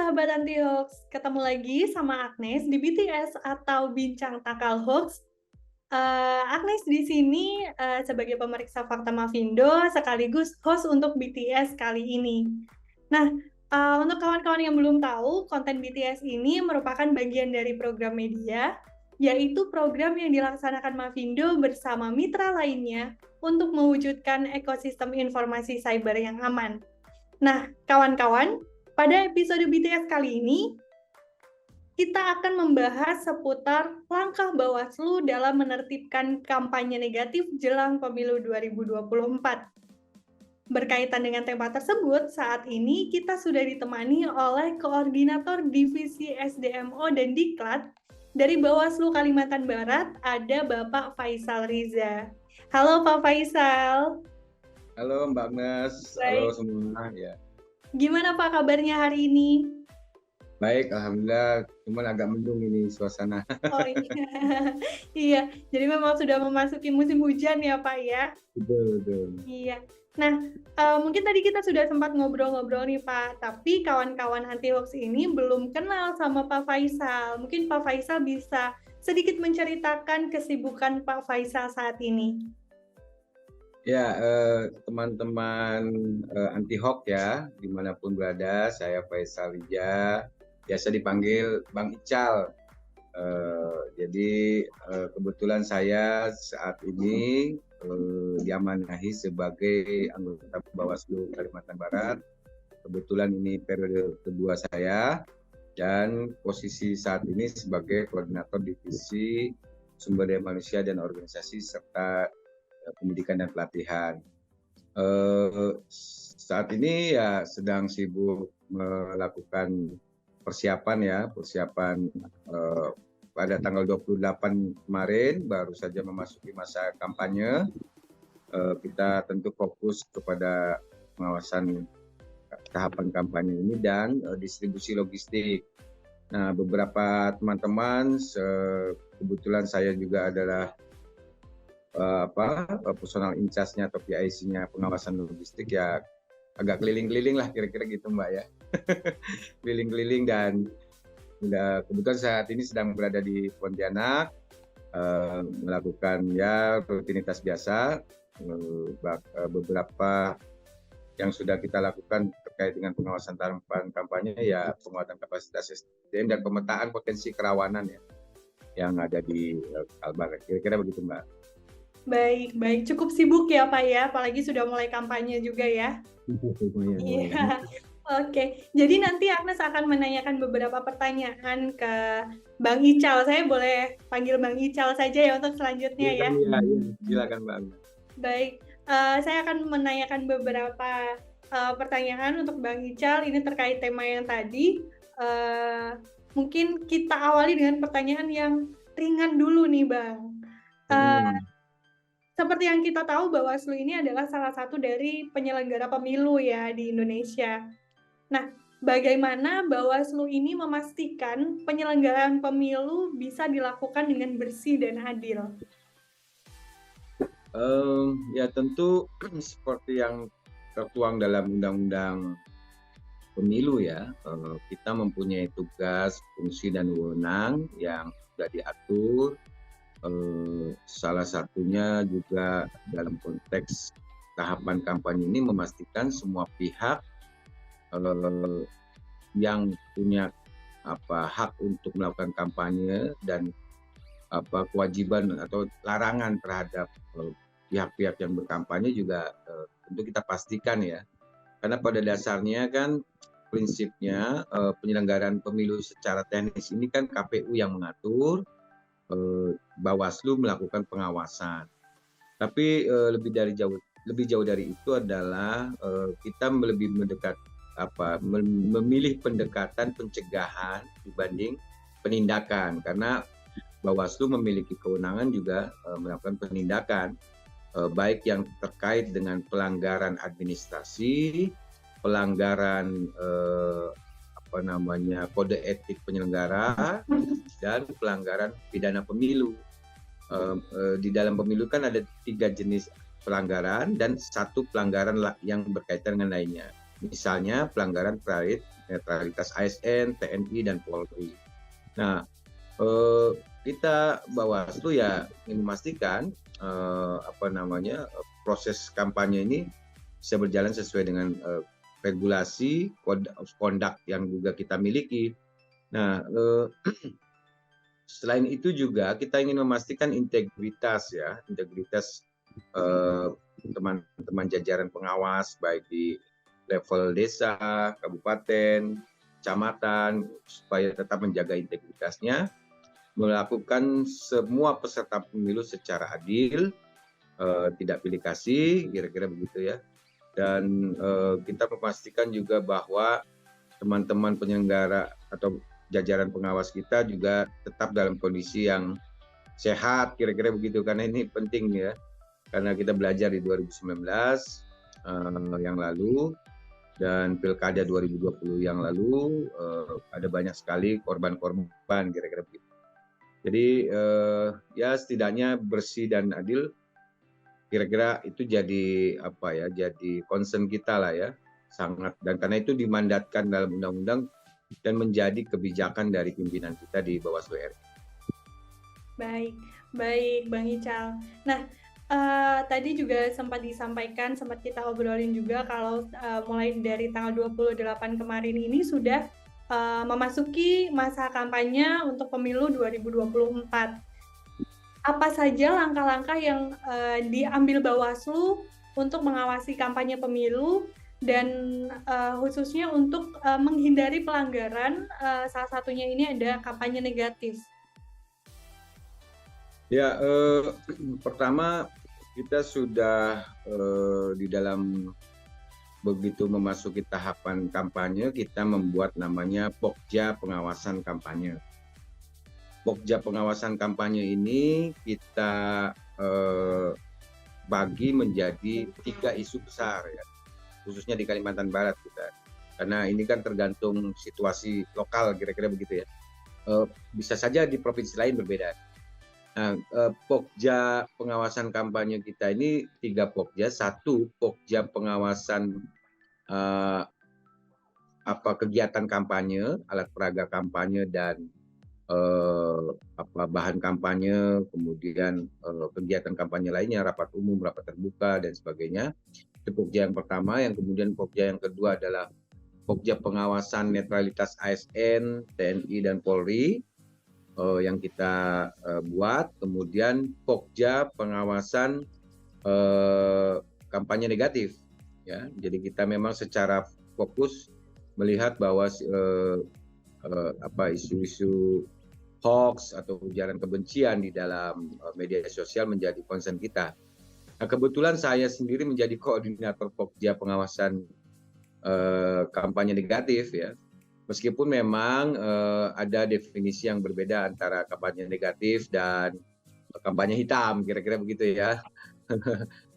sahabat anti hoax, ketemu lagi sama Agnes di BTS atau Bincang Takal Hoax. Agnes di sini sebagai pemeriksa fakta Mavindo sekaligus host untuk BTS kali ini. Nah, untuk kawan-kawan yang belum tahu, konten BTS ini merupakan bagian dari program media, yaitu program yang dilaksanakan Mavindo bersama mitra lainnya untuk mewujudkan ekosistem informasi cyber yang aman. Nah, kawan-kawan, pada episode BTS kali ini, kita akan membahas seputar langkah Bawaslu dalam menertibkan kampanye negatif jelang pemilu 2024. Berkaitan dengan tema tersebut, saat ini kita sudah ditemani oleh Koordinator Divisi SDMO dan Diklat dari Bawaslu Kalimantan Barat, ada Bapak Faisal Riza. Halo Pak Faisal. Halo Mbak Agnes, Baik. halo semua ya. Gimana Pak kabarnya hari ini? Baik, alhamdulillah. Cuman agak mendung ini suasana. Oh iya, iya. Jadi memang sudah memasuki musim hujan ya Pak ya? Betul. Iya. Nah, mungkin tadi kita sudah sempat ngobrol-ngobrol nih Pak, tapi kawan-kawan anti hoax ini belum kenal sama Pak Faisal. Mungkin Pak Faisal bisa sedikit menceritakan kesibukan Pak Faisal saat ini. Ya, teman-teman anti hoax ya, dimanapun berada, saya Faisal Rija, biasa dipanggil Bang Ical. Jadi kebetulan saya saat ini diamanahi sebagai anggota Bawaslu Kalimantan Barat. Kebetulan ini periode kedua saya dan posisi saat ini sebagai koordinator divisi sumber daya manusia dan organisasi serta pendidikan dan pelatihan. Saat ini ya sedang sibuk melakukan persiapan pada tanggal 28 kemarin baru saja memasuki masa kampanye. Kita tentu fokus kepada pengawasan tahapan kampanye ini dan distribusi logistik. Nah, beberapa teman-teman, kebetulan saya juga adalah personal in charge-nya atau PIC-nya pengawasan logistik ya agak keliling-keliling lah kira-kira gitu Mbak ya. Keliling-keliling dan kebetulan saat ini sedang berada di Pontianak melakukan ya rutinitas biasa. Beberapa yang sudah kita lakukan terkait dengan pengawasan tahapan kampanye ya penguatan kapasitas SDM dan pemetaan potensi kerawanan ya yang ada di Kalbar. Kira-kira begitu Mbak. Baik. Cukup sibuk ya Pak ya, apalagi sudah mulai kampanye juga ya. Iya. Oke, jadi nanti Agnes akan menanyakan beberapa pertanyaan ke Bang Ical. Saya boleh panggil Bang Ical saja ya untuk selanjutnya ya? Iya, silakan Mbak. Baik, saya akan menanyakan beberapa pertanyaan untuk Bang Ical. Ini terkait tema yang tadi. Mungkin kita awali dengan pertanyaan yang ringan dulu nih Bang. Seperti yang kita tahu, Bawaslu ini adalah salah satu dari penyelenggara pemilu ya di Indonesia. Nah, bagaimana Bawaslu ini memastikan penyelenggaraan pemilu bisa dilakukan dengan bersih dan adil? Ya tentu seperti yang tertuang dalam Undang-Undang Pemilu ya, kita mempunyai tugas, fungsi dan wewenang yang sudah diatur. Salah satunya juga dalam konteks tahapan kampanye ini memastikan semua pihak yang punya hak untuk melakukan kampanye dan kewajiban atau larangan terhadap pihak-pihak yang berkampanye juga tentu kita pastikan ya, karena pada dasarnya kan prinsipnya penyelenggaraan pemilu secara teknis ini kan KPU yang mengatur, Bawaslu melakukan pengawasan. Tapi lebih jauh dari itu adalah kita lebih memilih pendekatan pencegahan dibanding penindakan, karena Bawaslu memiliki kewenangan juga melakukan penindakan baik yang terkait dengan pelanggaran administrasi, pelanggaran kode etik penyelenggara dan pelanggaran pidana pemilu. Di dalam pemilu kan ada 3 jenis pelanggaran dan 1 pelanggaran yang berkaitan dengan lainnya. Misalnya pelanggaran terkait netralitas ASN, TNI, dan Polri. Nah, kita Bawaslu ya ingin memastikan proses kampanye ini bisa berjalan sesuai dengan regulasi, code of conduct yang juga kita miliki. Nah, selain itu juga kita ingin memastikan integritas teman-teman jajaran pengawas baik di level desa, kabupaten, kecamatan, supaya tetap menjaga integritasnya, melakukan semua peserta pemilu secara adil, tidak pilih kasih, kira-kira begitu ya. Dan kita memastikan juga bahwa teman-teman penyelenggara atau jajaran pengawas kita juga tetap dalam kondisi yang sehat, kira-kira begitu, karena ini penting ya, karena kita belajar di 2019 yang lalu dan Pilkada 2020 yang lalu ada banyak sekali korban-korban, kira-kira begitu. Jadi ya setidaknya bersih dan adil, kira-kira itu jadi concern kita lah ya, sangat, dan karena itu dimandatkan dalam undang-undang dan menjadi kebijakan dari pimpinan kita di Bawaslu RI. Baik Bang Ical. Nah, tadi juga sempat disampaikan, sempat kita obrolin juga kalau mulai dari tanggal 28 kemarin ini sudah memasuki masa kampanye untuk pemilu 2024. Apa saja langkah-langkah yang diambil Bawaslu untuk mengawasi kampanye pemilu dan khususnya untuk menghindari pelanggaran, salah satunya ini ada kampanye negatif? Ya, pertama kita sudah di dalam begitu memasuki tahapan kampanye, kita membuat namanya Pokja Pengawasan Kampanye. Pokja Pengawasan Kampanye ini kita bagi menjadi 3 isu besar ya, khususnya di Kalimantan Barat kita. Karena ini kan tergantung situasi lokal, kira-kira begitu ya. Bisa saja di provinsi lain berbeda. Nah, Pokja pengawasan kampanye kita ini 3 Pokja. 1, Pokja pengawasan kegiatan kampanye, alat peraga kampanye dan bahan kampanye, kemudian kegiatan kampanye lainnya, rapat umum, rapat terbuka dan sebagainya. Itu Pokja yang pertama. Yang kemudian Pokja yang kedua adalah Pokja pengawasan netralitas ASN, TNI dan Polri yang kita buat. Kemudian Pokja pengawasan kampanye negatif ya. Jadi kita memang secara fokus melihat bahwa isu-isu hoax atau ujaran kebencian di dalam media sosial menjadi concern kita. Nah, kebetulan saya sendiri menjadi koordinator Pokja pengawasan kampanye negatif ya. Meskipun memang ada definisi yang berbeda antara kampanye negatif dan kampanye hitam, kira-kira begitu ya.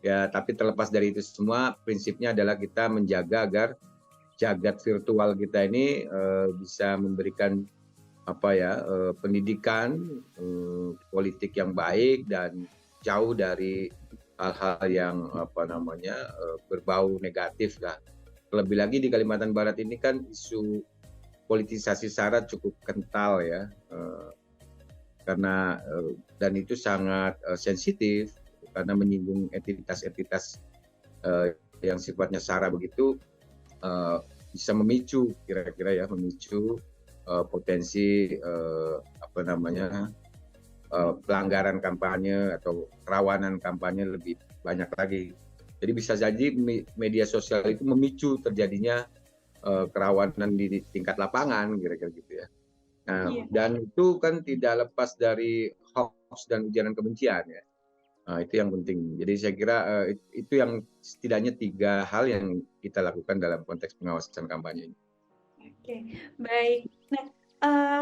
Ya, tapi terlepas dari itu semua, prinsipnya adalah kita menjaga agar jagat virtual kita ini bisa memberikan pendidikan politik yang baik dan jauh dari hal-hal yang berbau negatif lah. Lebih lagi di Kalimantan Barat ini kan isu politisasi SARA cukup kental ya, karena dan itu sangat sensitif karena menyinggung entitas-entitas yang sifatnya SARA begitu, bisa memicu kira-kira ya, memicu potensi pelanggaran kampanye atau kerawanan kampanye lebih banyak lagi. Jadi bisa jadi media sosial itu memicu terjadinya kerawanan di tingkat lapangan, kira-kira gitu ya. Nah, dan itu kan tidak lepas dari hoax dan ujaran kebencian ya. Nah, itu yang penting. Jadi saya kira itu yang setidaknya 3 hal yang kita lakukan dalam konteks pengawasan kampanye ini. Oke, baik. Nah,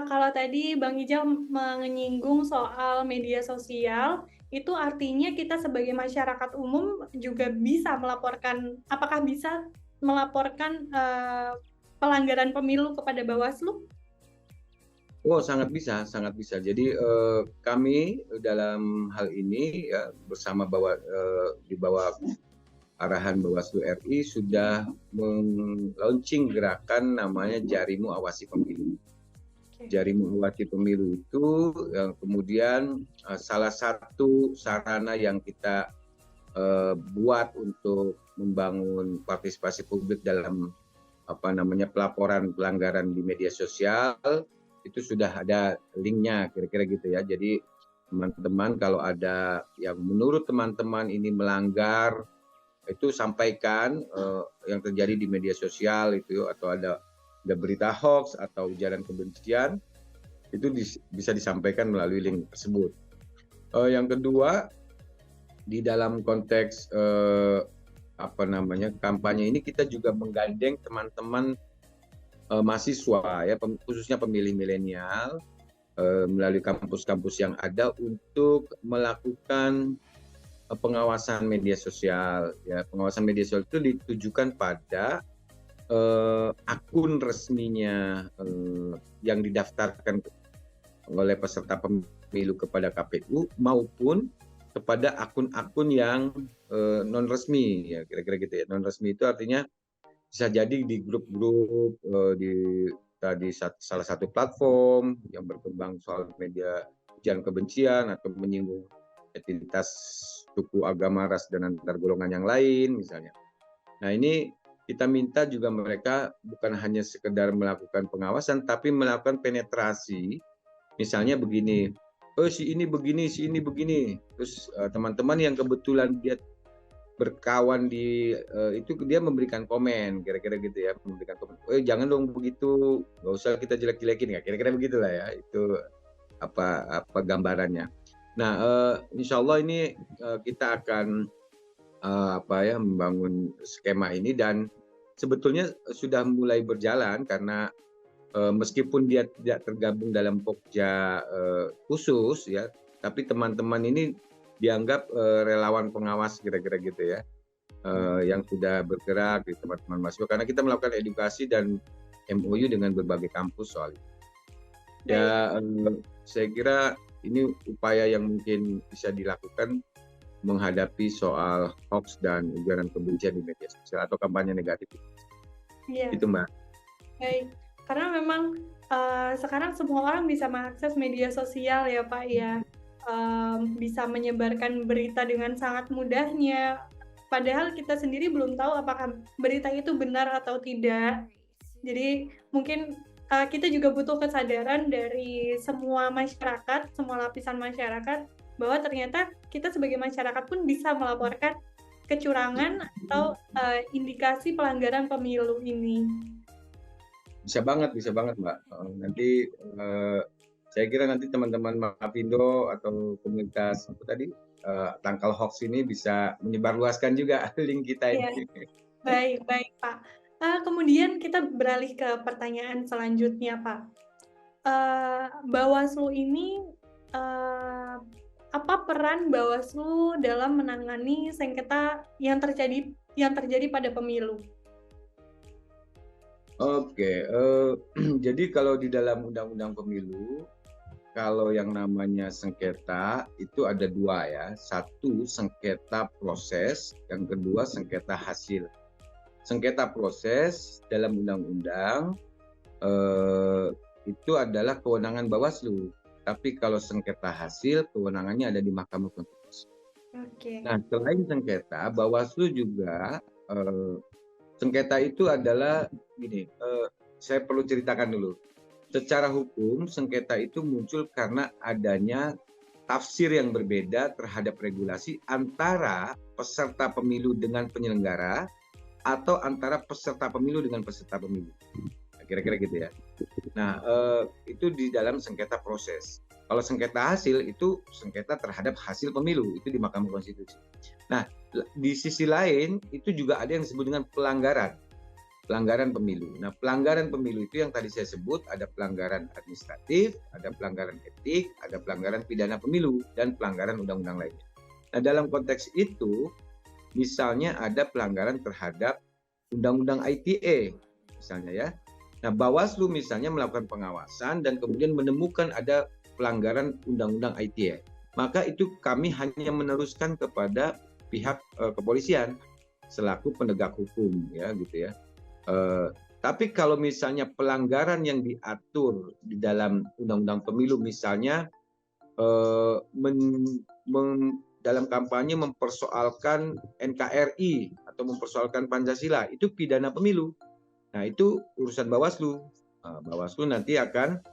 kalau tadi Bang Ijal menyinggung soal media sosial, itu artinya kita sebagai masyarakat umum juga bisa melaporkan, apakah bisa melaporkan pelanggaran pemilu kepada Bawaslu? Oh, sangat bisa, sangat bisa. Jadi kami dalam hal ini ya bersama di bawah arahan Bawaslu RI sudah launching gerakan namanya Jarimu Awasi Pemilu. Jarimu Awasi Pemilu itu kemudian salah satu sarana yang kita buat untuk membangun partisipasi publik dalam pelaporan pelanggaran di media sosial. Itu sudah ada linknya kira-kira gitu ya. Jadi teman-teman kalau ada yang menurut teman-teman ini melanggar, itu sampaikan yang terjadi di media sosial itu, atau ada berita hoax atau ujaran kebencian, itu bisa disampaikan melalui link tersebut. Yang kedua, di dalam konteks kampanye ini kita juga menggandeng teman-teman mahasiswa ya, khususnya pemilih milenial, melalui kampus-kampus yang ada untuk melakukan pengawasan media sosial. Ya, pengawasan media sosial itu ditujukan pada akun resminya yang didaftarkan oleh peserta pemilu kepada KPU maupun kepada akun-akun yang non resmi, ya kira-kira gitu ya. Non resmi itu artinya bisa jadi di grup-grup di salah satu platform yang berkembang soal media ujaran kebencian atau menyinggung identitas suku, agama, ras, dan antar golongan yang lain misalnya. Nah, ini kita minta juga mereka bukan hanya sekedar melakukan pengawasan, tapi melakukan penetrasi. Misalnya begini, si ini begini, si ini begini. Terus teman-teman yang kebetulan dia berkawan di itu, dia memberikan komen, kira-kira gitu ya, memberikan komen. Jangan dong begitu, nggak usah kita jelek-jelekin, ya kira-kira begitulah ya. Itu apa gambarannya. Nah, insya Allah ini kita akan membangun skema ini, dan sebetulnya sudah mulai berjalan karena meskipun dia tidak tergabung dalam Pokja khusus ya, tapi teman-teman ini dianggap relawan pengawas kira-kira gitu ya, yang sudah bergerak di teman-teman mahasiswa, karena kita melakukan edukasi dan MOU dengan berbagai kampus soal itu. Ya, saya kira ini upaya yang mungkin bisa dilakukan menghadapi soal hoax dan ujaran kebencian di media sosial atau kampanye negatif. Iya. Itu Mbak. Baik, karena memang sekarang semua orang bisa mengakses media sosial ya Pak ya. Bisa menyebarkan berita dengan sangat mudahnya, padahal kita sendiri belum tahu apakah berita itu benar atau tidak. Jadi mungkin kita juga butuh kesadaran dari semua masyarakat, semua lapisan masyarakat, bahwa ternyata kita sebagai masyarakat pun bisa melaporkan kecurangan atau indikasi pelanggaran pemilu ini. Bisa banget Mbak. Nanti saya kira nanti teman-teman Mafindo atau komunitas tangkal hoax ini bisa menyebarluaskan juga link kita ini. Baik Pak. Kemudian kita beralih ke pertanyaan selanjutnya Pak. Bawaslu ini apa peran Bawaslu dalam menangani sengketa yang terjadi pada pemilu? Oke, jadi kalau di dalam Undang-Undang Pemilu, kalau yang namanya sengketa itu ada dua ya. Satu, sengketa proses, yang kedua sengketa hasil. Sengketa proses dalam undang-undang itu adalah kewenangan Bawaslu. Tapi kalau sengketa hasil, kewenangannya ada di Mahkamah Konstitusi. Okay. Nah, selain sengketa, Bawaslu juga sengketa itu adalah gini, saya perlu ceritakan dulu. Secara hukum, sengketa itu muncul karena adanya tafsir yang berbeda terhadap regulasi antara peserta pemilu dengan penyelenggara atau antara peserta pemilu dengan peserta pemilu. Kira-kira gitu ya. Nah, itu di dalam sengketa proses. Kalau sengketa hasil itu sengketa terhadap hasil pemilu, itu di Mahkamah Konstitusi. Nah, di sisi lain itu juga ada yang disebut dengan pelanggaran pemilu. Nah, pelanggaran pemilu itu yang tadi saya sebut, ada pelanggaran administratif, ada pelanggaran etik, ada pelanggaran pidana pemilu, dan pelanggaran undang-undang lainnya. Nah, dalam konteks itu, misalnya ada pelanggaran terhadap undang-undang ITE, misalnya ya. Nah, Bawaslu misalnya melakukan pengawasan dan kemudian menemukan ada pelanggaran undang-undang ITE. Maka itu kami hanya meneruskan kepada pihak kepolisian. selaku penegak hukum ya gitu ya. Tapi kalau misalnya pelanggaran yang diatur di dalam Undang-Undang Pemilu misalnya dalam kampanye mempersoalkan NKRI atau mempersoalkan Pancasila, itu pidana pemilu. Nah, itu urusan Bawaslu. Bawaslu nanti akan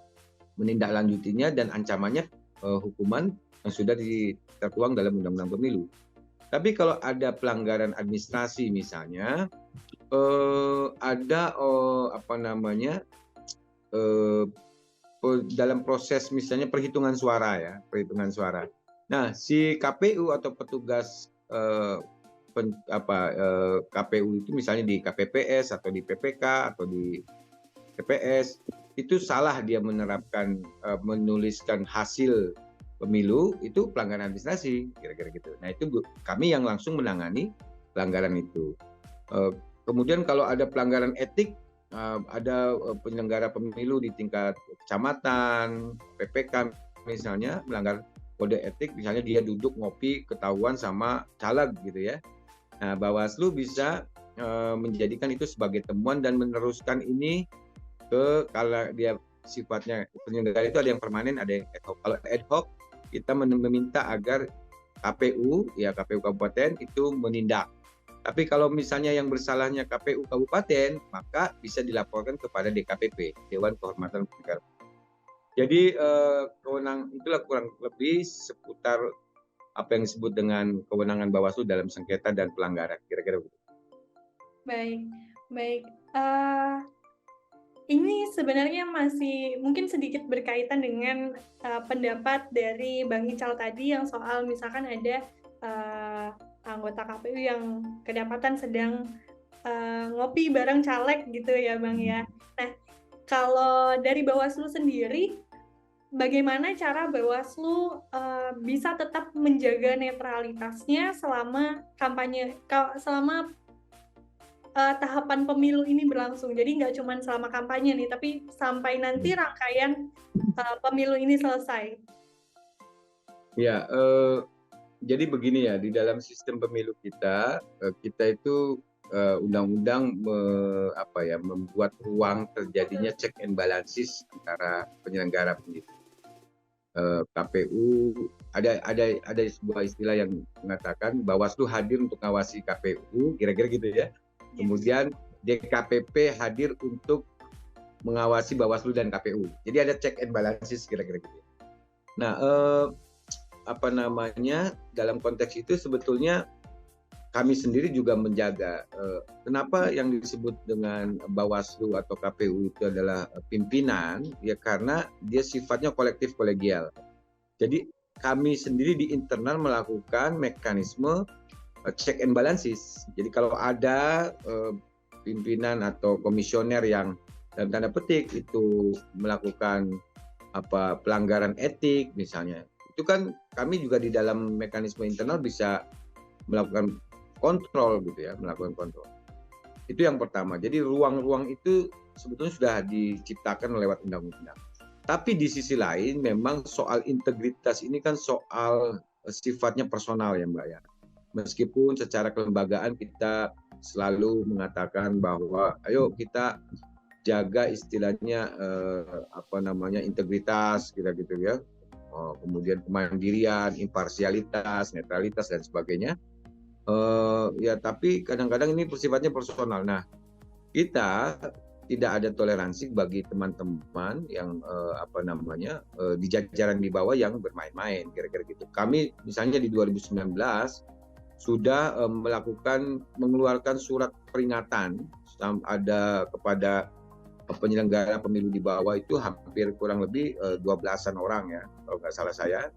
menindaklanjutinya dan ancamannya hukuman yang sudah tertuang dalam Undang-Undang Pemilu. Tapi kalau ada pelanggaran administrasi misalnya, ada dalam proses misalnya perhitungan suara. Nah, si KPU atau petugas KPU itu misalnya di KPPS atau di PPK atau di TPS itu salah dia menuliskan hasil pemilu, itu pelanggaran administrasi kira-kira gitu. Nah, itu kami yang langsung menangani pelanggaran itu. Kemudian kalau ada pelanggaran etik, ada penyelenggara pemilu di tingkat kecamatan, PPK misalnya melanggar kode etik, misalnya dia duduk ngopi ketahuan sama caleg gitu ya. Nah, Bawaslu bisa menjadikan itu sebagai temuan dan meneruskan ini kalau dia sifatnya penyelenggara itu ada yang permanen, ada yang ad hoc. Kalau ad hoc kita meminta agar KPU Kabupaten itu menindak. Tapi kalau misalnya yang bersalahnya KPU Kabupaten, maka bisa dilaporkan kepada DKPP, Dewan Kehormatan Negara. Jadi kewenangan itulah kurang lebih seputar apa yang disebut dengan kewenangan Bawaslu dalam sengketa dan pelanggaran, kira-kira begitu. Baik. Ini sebenarnya masih mungkin sedikit berkaitan dengan pendapat dari Bang Ical tadi yang soal misalkan ada anggota KPU yang kedapatan sedang ngopi bareng caleg gitu ya Bang ya. Nah, kalau dari Bawaslu sendiri, bagaimana cara Bawaslu bisa tetap menjaga netralitasnya selama tahapan pemilu ini berlangsung? Jadi nggak cuma selama kampanye nih, tapi sampai nanti rangkaian pemilu ini selesai. Ya, jadi begini ya, di dalam sistem pemilu kita itu undang-undang membuat ruang terjadinya check and balances antara penyelenggara pemilu. KPU ada sebuah istilah yang mengatakan Bawaslu hadir untuk mengawasi KPU, kira-kira gitu ya. Kemudian DKPP hadir untuk mengawasi Bawaslu dan KPU. Jadi ada check and balances kira-kira gitu. Nah, dalam konteks itu sebetulnya kami sendiri juga menjaga. Kenapa yang disebut dengan Bawaslu atau KPU itu adalah pimpinan? Ya karena dia sifatnya kolektif kolegial. Jadi kami sendiri di internal melakukan mekanisme check and balances. Jadi kalau ada pimpinan atau komisioner yang dalam tanda petik itu melakukan pelanggaran etik misalnya, itu kan kami juga di dalam mekanisme internal bisa melakukan kontrol gitu ya, melakukan kontrol. Itu yang pertama. Jadi ruang-ruang itu sebetulnya sudah diciptakan lewat undang-undang. Tapi di sisi lain memang soal integritas ini kan soal sifatnya personal ya Mbak ya. Meskipun secara kelembagaan kita selalu mengatakan bahwa ayo kita jaga istilahnya integritas gitu ya. Kemudian kemandirian, imparsialitas, netralitas dan sebagainya. Ya tapi kadang-kadang ini sifatnya personal. Nah, kita tidak ada toleransi bagi teman-teman yang di jajaran di bawah yang bermain-main kira-kira gitu. Kami misalnya di 2019 sudah mengeluarkan surat peringatan ada kepada penyelenggara pemilu di bawah itu hampir kurang lebih 12-an orang ya kalau nggak salah saya.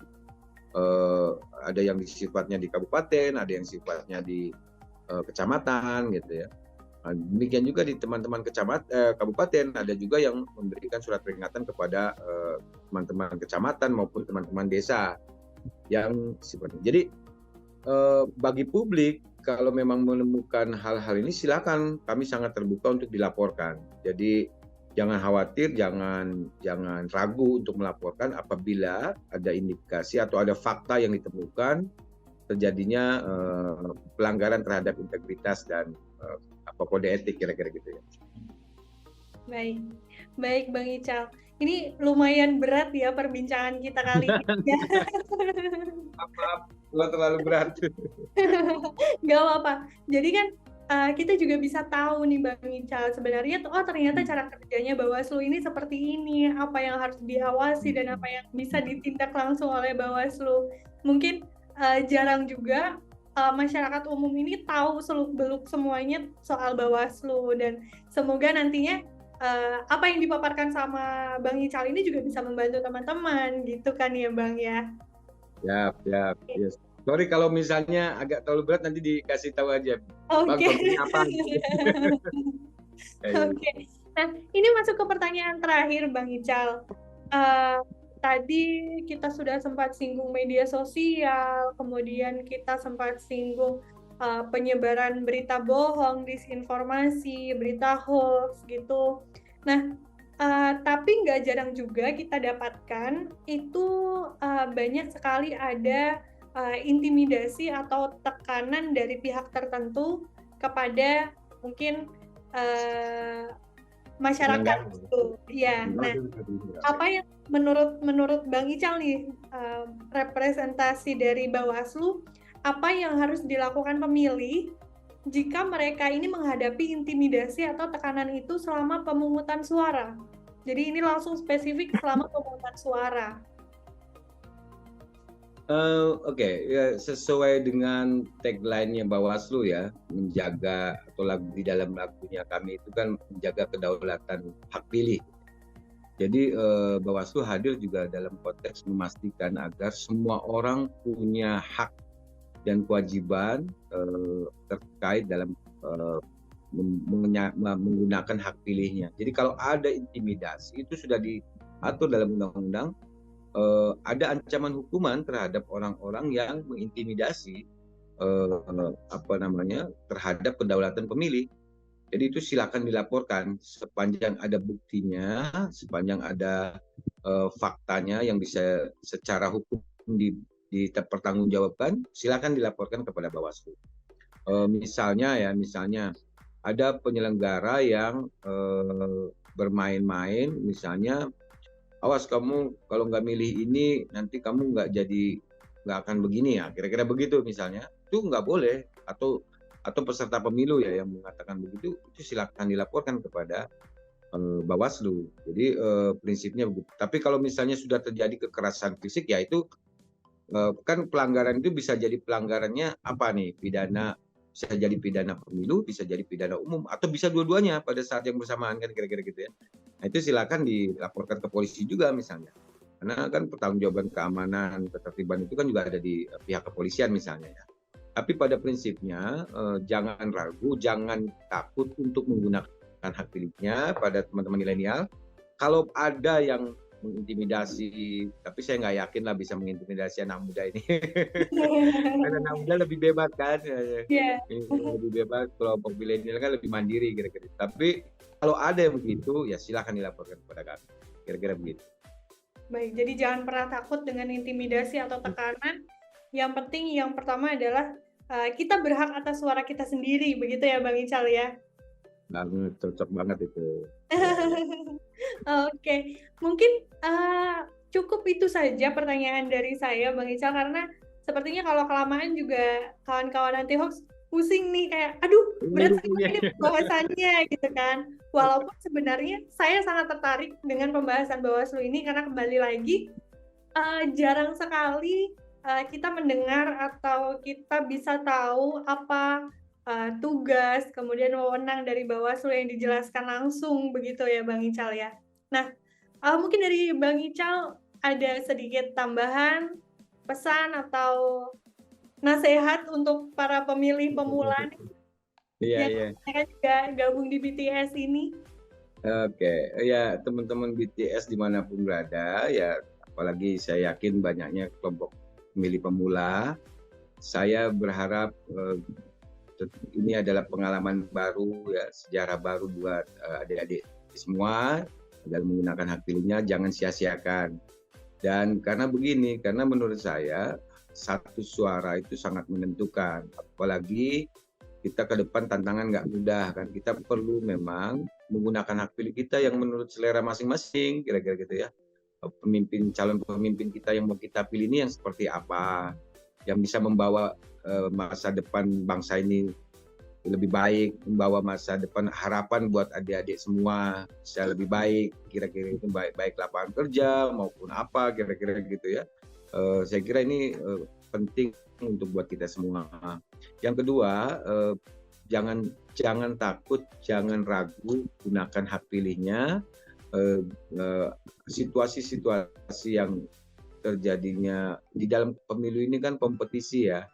Ada yang sifatnya di kabupaten, ada yang sifatnya di kecamatan gitu ya. Nah, demikian juga di teman-teman kabupaten ada juga yang memberikan surat peringatan kepada teman-teman kecamatan maupun teman-teman desa yang sifatnya. Jadi bagi publik kalau memang menemukan hal-hal ini silakan, kami sangat terbuka untuk dilaporkan. Jadi jangan khawatir, jangan ragu untuk melaporkan apabila ada indikasi atau ada fakta yang ditemukan terjadinya pelanggaran terhadap integritas dan kode etik kira-kira gitu ya. Baik, baik Bang Ical. Ini lumayan berat ya perbincangan kita kali ini. Maaf, kalau terlalu berat. Gak apa-apa. Jadi kan kita juga bisa tahu nih Bang Ical, sebenarnya ternyata cara kerjanya Bawaslu ini seperti ini, apa yang harus diawasi dan apa yang bisa ditindak langsung oleh Bawaslu. Mungkin jarang juga masyarakat umum ini tahu seluk-beluk semuanya soal Bawaslu, dan semoga nantinya apa yang dipaparkan sama Bang Ical ini juga bisa membantu teman-teman gitu kan ya Bang ya. Siap. Yes. Sorry kalau misalnya agak terlalu berat, nanti dikasih tahu aja. Bang, Oke. topiknya apa? Oke. Nah, ini masuk ke pertanyaan terakhir Bang Ical. Tadi kita sudah sempat singgung media sosial, kemudian kita sempat singgung penyebaran berita bohong, disinformasi, berita hoax gitu. Nah, tapi nggak jarang juga kita dapatkan itu banyak sekali ada intimidasi atau tekanan dari pihak tertentu kepada mungkin masyarakat itu. Ya, nah apa yang menurut Bang Ical nih representasi dari Bawaslu, apa yang harus dilakukan pemilih jika mereka ini menghadapi intimidasi atau tekanan itu selama pemungutan suara? Jadi ini langsung spesifik selama pemungutan suara. Oke, ya, sesuai dengan tagline-nya Bawaslu ya, menjaga, atau di dalam lagunya kami itu kan menjaga kedaulatan hak pilih. Jadi Bawaslu hadir juga dalam konteks memastikan agar semua orang punya hak dan kewajiban terkait dalam menggunakan hak pilihnya. Jadi kalau ada intimidasi itu sudah diatur dalam undang-undang. Ada ancaman hukuman terhadap orang-orang yang mengintimidasi terhadap kedaulatan pemilih. Jadi itu silakan dilaporkan sepanjang ada buktinya, sepanjang ada faktanya yang bisa secara hukum dipertanggungjawabkan, silakan dilaporkan kepada Bawaslu. Misalnya ada penyelenggara yang bermain-main, misalnya, awas kamu kalau nggak milih ini nanti kamu nggak akan begini ya, kira-kira begitu misalnya, itu nggak boleh, atau peserta pemilu ya yang mengatakan begitu, itu silakan dilaporkan kepada Bawaslu. Jadi prinsipnya begitu. Tapi kalau misalnya sudah terjadi kekerasan fisik, ya itu kan pelanggaran itu bisa jadi pelanggarannya apa nih, pidana, bisa jadi pidana pemilu, bisa jadi pidana umum, atau bisa dua-duanya pada saat yang bersamaan, kan kira-kira gitu ya. Nah, itu silakan dilaporkan ke polisi juga misalnya, karena kan pertanggungjawaban keamanan, ketertiban itu kan juga ada di pihak kepolisian misalnya ya. Tapi pada prinsipnya jangan ragu, jangan takut untuk menggunakan hak pilihnya pada teman-teman milenial. Kalau ada yang mengintimidasi, tapi saya nggak yakin lah bisa mengintimidasi anak muda ini. Karena anak muda lebih bebas kan, lebih bebas, kelompok milenial kan lebih mandiri kira-kira. Tapi kalau ada yang begitu, ya silakan dilaporkan kepada kami, kira-kira begitu. Baik, jadi jangan pernah takut dengan intimidasi atau tekanan. Yang penting yang pertama adalah kita berhak atas suara kita sendiri, begitu ya Bang Ical ya? Banget, cocok banget itu. Oke, mungkin cukup itu saja pertanyaan dari saya Bang Ical, karena sepertinya kalau kelamaan juga kawan-kawan anti hoax pusing nih, kayak aduh berat sekali pembahasannya gitu kan. Walaupun sebenarnya saya sangat tertarik dengan pembahasan Bawaslu ini, karena kembali lagi jarang sekali kita mendengar atau kita bisa tahu apa tugas, kemudian wewenang dari Bawaslu yang dijelaskan langsung begitu ya Bang Ical ya. Nah, mungkin dari Bang Ical ada sedikit tambahan, pesan atau nasihat untuk para pemilih pemula yang juga gabung di BTS ini? Oke, ya teman-teman BTS dimanapun berada, ya apalagi saya yakin banyaknya kelompok pemilih pemula, saya berharap ini adalah pengalaman baru ya, sejarah baru buat adik-adik semua dalam menggunakan hak pilihnya, jangan sia-siakan. Dan karena begini, karena menurut saya satu suara itu sangat menentukan. Apalagi kita ke depan tantangan nggak mudah kan. Kita perlu memang menggunakan hak pilih kita yang menurut selera masing-masing, kira-kira gitu ya. Calon pemimpin kita yang mau kita pilih ini yang seperti apa, yang bisa membawa masa depan bangsa ini lebih baik, membawa masa depan harapan buat adik-adik semua bisa lebih baik, kira-kira itu baik lapangan kerja maupun apa, kira-kira gitu ya. Saya kira ini penting untuk buat kita semua. Yang kedua, jangan takut, jangan ragu, gunakan hak pilihnya. Situasi-situasi yang terjadinya di dalam pemilu ini kan kompetisi ya.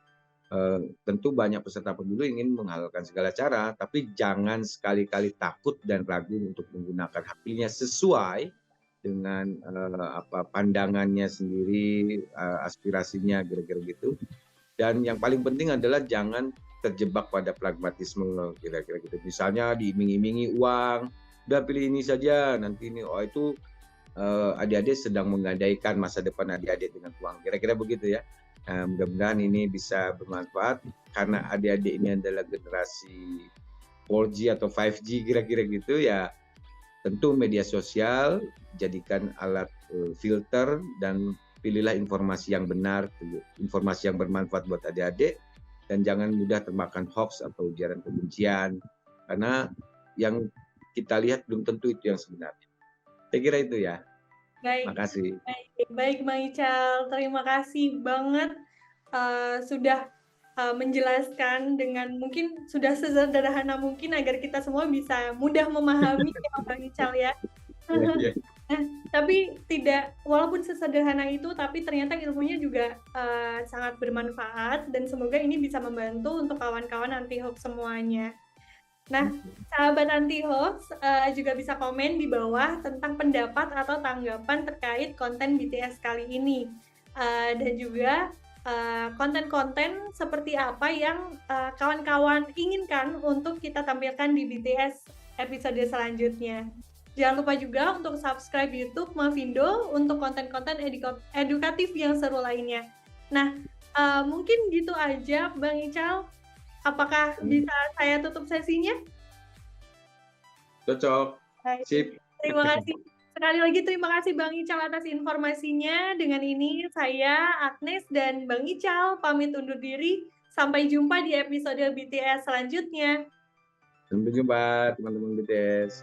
Tentu banyak peserta pemilu ingin menghalalkan segala cara, tapi jangan sekali-kali takut dan ragu untuk menggunakan hak pilihnya sesuai dengan pandangannya sendiri, aspirasinya, kira-kira gitu. Dan yang paling penting adalah jangan terjebak pada pragmatisme, kira-kira gitu. Misalnya diiming-imingi uang, udah pilih ini saja, nanti ini, itu adik-adik sedang menggadaikan masa depan adik-adik dengan uang, kira-kira begitu ya. Mudah-mudahan ini bisa bermanfaat karena adik-adik ini adalah generasi 4G atau 5G kira-kira gitu ya. Tentu media sosial jadikan alat filter dan pilihlah informasi yang benar, informasi yang bermanfaat buat adik-adik dan jangan mudah termakan hoax atau ujaran kebencian karena yang kita lihat belum tentu itu yang sebenarnya. Saya kira itu ya. Baik, Makasih. baik Bang Ical, terima kasih banget sudah menjelaskan dengan mungkin sudah sesederhana mungkin agar kita semua bisa mudah memahami ya Bang Ical ya. Tapi walaupun sesederhana itu, tapi ternyata ilmunya juga sangat bermanfaat dan semoga ini bisa membantu untuk kawan-kawan anti hoax semuanya. Nah, sahabat anti hoax juga bisa komen di bawah tentang pendapat atau tanggapan terkait konten BTS kali ini. Dan juga konten-konten seperti apa yang kawan-kawan inginkan untuk kita tampilkan di BTS episode selanjutnya. Jangan lupa juga untuk subscribe YouTube Mavindo untuk konten-konten edukatif yang seru lainnya. Nah, mungkin gitu aja Bang Ical. Apakah bisa saya tutup sesinya? Cocok. Sip. Terima kasih. Sekali lagi terima kasih Bang Ical atas informasinya. Dengan ini saya, Agnes, dan Bang Ical pamit undur diri. Sampai jumpa di episode BTS selanjutnya. Sampai jumpa teman-teman BTS.